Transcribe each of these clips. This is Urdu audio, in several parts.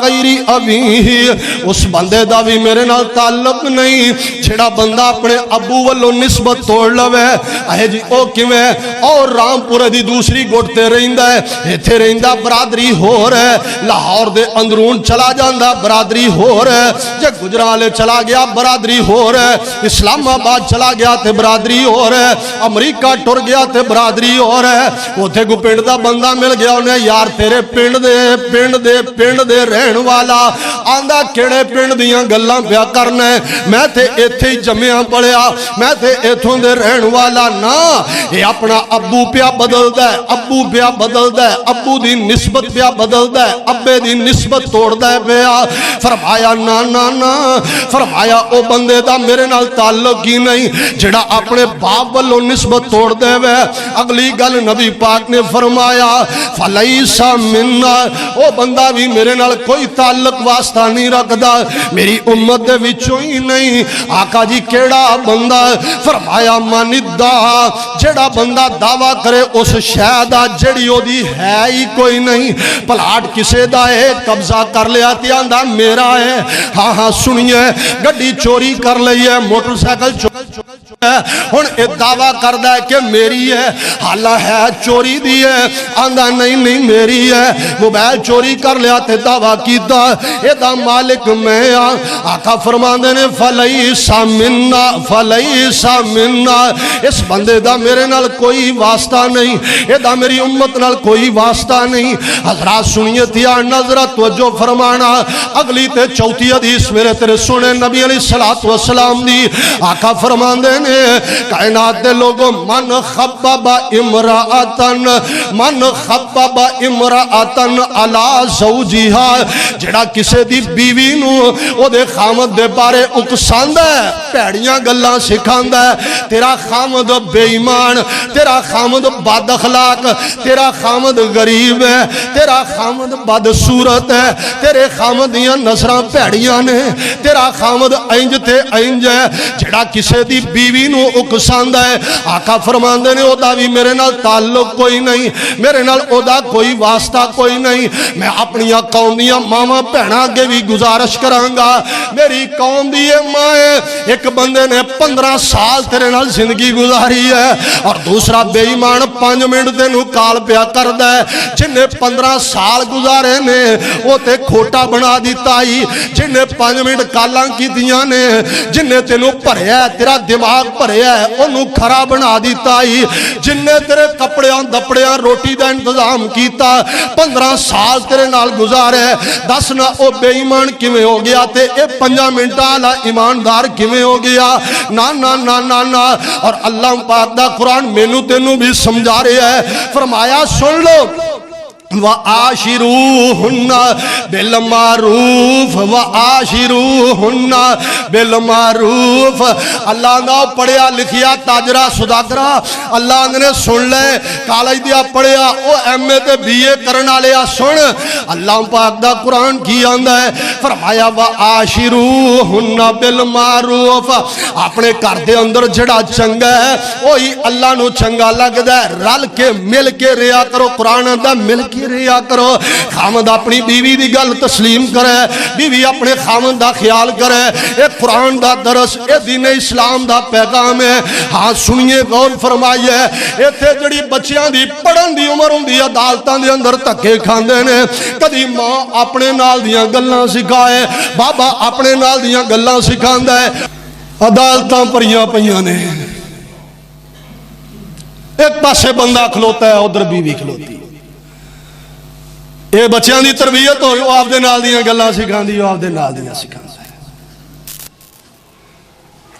غیر ابیہ، اس بندے دا بھی میرے نال تعلق نہیں جڑا بندہ اپنے ابو والوں نسبت توڑ لوے۔ اے جی او کیویں؟ اور رام پورے دی دوسری گھٹتے رہندا ہے، ایتھے رہندا برادری ہو رہا ہے، لاہور دے اندرون چلا جاندا برادری ہو رہا ہے، جے گجرالے چلا گیا برادری ہو رہا ہے، اسلام آباد چلا گیا تے برادری ہو رہا ہے، امریکہ ٹر گیا تے برادری ہو رہا ہے۔ اوتھے کو پنڈ دا بندہ مل گیا انہیں، یار تیرے پنڈ دے رہن والا آندا کیڑے پنڈ دیاں گلاں پیا کرنا ہے، میں تے ایتھے ہی جمعیاں پڑھیا، میں تے ایتھوں دے رہن والا نا، یہ اپنا ابو پیا بدلدا ہے، ابو پیا بدلدا ہے، ابو دی نسبت پیا بدلدا ہے، ابے دی نسبت توڑدا ہے پیا۔ فرمایا نا نا نا، فرمایا او بندے دا میرے نال تعلق ہی نہیں جڑا اپنے باپ والوں نسبت توڑ دے وے۔ اگلی گل نبی پاک نے فرمایا فلیس منا، او بندہ بھی میرے نال کوئی تعلق واسطہ نہیں رکھدا، میری امت دے وچوں ہی نہیں۔ آقا جی کیڑا بندہ؟ فرمایا من ادعا، جڑا بندہ دعویٰ کرے اس شے دا جڑی او دی ہے ہی کوئی نہیں، پلاٹ کسے دا ہے قبضہ کر لیا تے آندا میرا ہے، ہاں ہاں سنیے گڈی چوری کر لئی ہے، موٹر سائیکل ہن اے دعویٰ کردہ ہے کہ میری ہے، حالہ ہے چوری دی ہے، آندہ نہیں نہیں میری ہے، موبائل چوری کر لیا تے دعویٰ کیتا اے دا مالک میں آقا فرماندے نے فلیسا منا، اس بندے دا میرے نال کوئی واسطہ نہیں، اے دا میری امت نال کوئی واسطہ نہیں۔ حضرات سنیے تیا نظرت توجہ فرمانا، اگلی تے چوتھی حدیث میرے تیرے سنے نبی علیہ السلام دی۔ آقا فرماندے نے کائنات دے لوگوں من خبب امرأتن علی زوجہا، جڑا کسے دی بیوی نو او دے خامد دے بارے اکساندہ ہے، پیڑیاں گلاں سکھاندہ ہے، تیرا خامد بے ایمان، تیرا خامد بد اخلاق، تیرا خامد غریب ہے، تیرا خامد بد صورت ہے، تیرے خامد دیاں نظراں پیڑیاں نے، تیرا خامد اینج تے اینج ہے، جڑا کسے دی بیوی نو اکساندہ ہے، آقا فرماندے نے او دا بھی میرے نال تعلق کوئی نہیں، میرے نال او دا کوئی واسطہ کوئی نہیں۔ میں اپنی قوم دیاں ماما بہناں کے بھی گزارش کرانگا، میری قوم دیئے مائیں، ایک بندے نے 15 سال تیرے نال زندگی گزاری ہے اور دوسرا بے ایمان 5 منٹ تے نو کال پیا کردہ ہے، جن نے 15 سال گزارے نے وہ تے کھوٹا بنا دیتا ہی، جن نے 5 منٹ کالاں کی دیاں نے، جن نے تے نو پڑھیا ہے تیرا دماغ پڑھیا ہے انہوں کھرا بنا دیتا ہی، جن نے تیرے کپڑیاں دپڑیاں روٹی دا انتظام کیتا 15 سال تیرے نال گزارے، دس نہ او بے ایمان کیویں ہو گیا تے اے 5 منٹ آلہ ایماندار کیویں ہو گیا؟ نا نا نا نا نا۔ اور اللہ پاک دا قرآن مینوں تینوں بھی سمجھا رہے ہے، فرمایا سن لو وَعَاشِرُوهُنَّ بِالْمَعْرُوفِ وَعَاشِرُوهُنَّ بِالْمَعْرُوفِ۔ اللہ نے پڑھیا لکھیا تاجرہ صداقرہ، اللہ نے سن لے کالج دیا پڑھیا او ایم اے تے بی اے کرنا لیا سن، اللہ پاک دا قرآن کی آندہ ہے، فرمایا وَعَاشِرُوهُنَّ بِالْمَعْرُوفِ، اپنے گھر دے اندر جڑا چنگا ہے وہی اللہ نو چنگا لگدا ہے، رل کے مل کے ریا کرو، قرآن دا مل کے ریا کرو، خامد اپنی بیوی دی گل تسلیم کرے، بیوی اپنے خامد دا خیال کرے، اے قرآن دا درس، اے دین اسلام دا پیغام ہے۔ ہاں سنیے غور فرمائیے، اے تھے جڑی بچیاں دی پڑھن دی عمر ہوں دی عدالتاں دے اندر تکے کھاندے نے، کدی ماں اپنے نال دیاں گلاں سکھائے، بابا اپنے نال دیاں گلاں سکھاندہ ہے، عدالتاں پریاں پریاں نے، ایک پاسے بندہ کھلوتا ہے ادھر بیوی کھلوتی ہے، یہ بچیاں دی تربیت ہوئی وہ آپ دے نال دیاں گلاں سکھان دی، وہ آپ دے نال دیاں سکھان دی،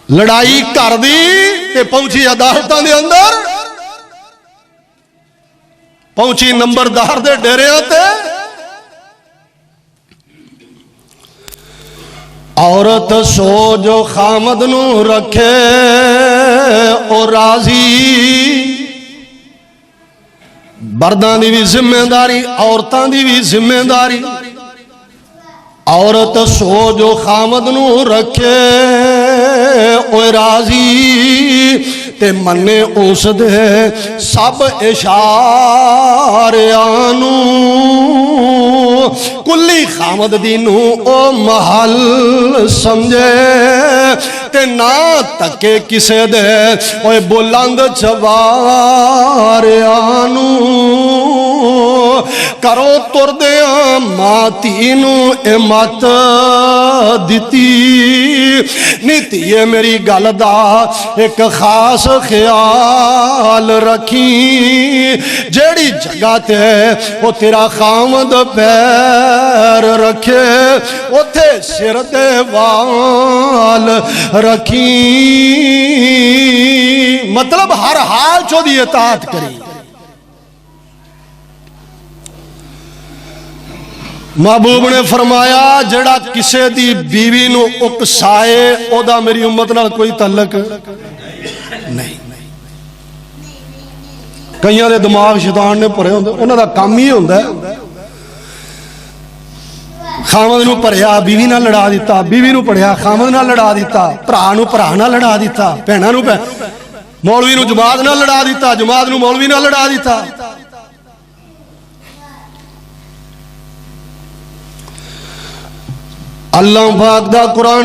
لڑائی کر دی تے پہنچی عدالتاں دے اندر، پہنچی نمبردار دے ڈیرے آتے، عورت سو جو خامد نو رکھے او راضی، بردان دی بھی ذمہ داری، عورتان دی بھی ذمہ داری، عورت سو جو خامد نو رکھے او راضی، تے منے اس دے سب اشاریانو کلی خامد دی نو او محل سمجھے تے نہ تکے کسے دے اوے بلند چواریانو کرو تر دیاں ماتی نو امت دیتی نیتی یہ میری گل دا ایک خاص خیال رکھی جیڑی جگہ تے وہ تیرا خامد پیر رکھے اتھے سر دے وال رکھی مطلب ہر حال چو دی اطاعت کری محبوب نے فرمایا جڑا کسے دی بیوی نو اکسائے او دا میری امت نال کوئی تعلق نہیں کئیاں دے دماغ شیطان نے پڑھے ہوندے انہاں دا کام ہی ہوندا ہے خامد نو پڑھیا بیوی نال لڑا دیتا بیوی نو پڑھیا خامد نال لڑا دیتا بھرا نو لڑا دیتا بہناں نو مولوی نو جماعت نال لڑا دیتا جماعت نو مولوی نال لڑا دیتا اللہ پاک دا قرآن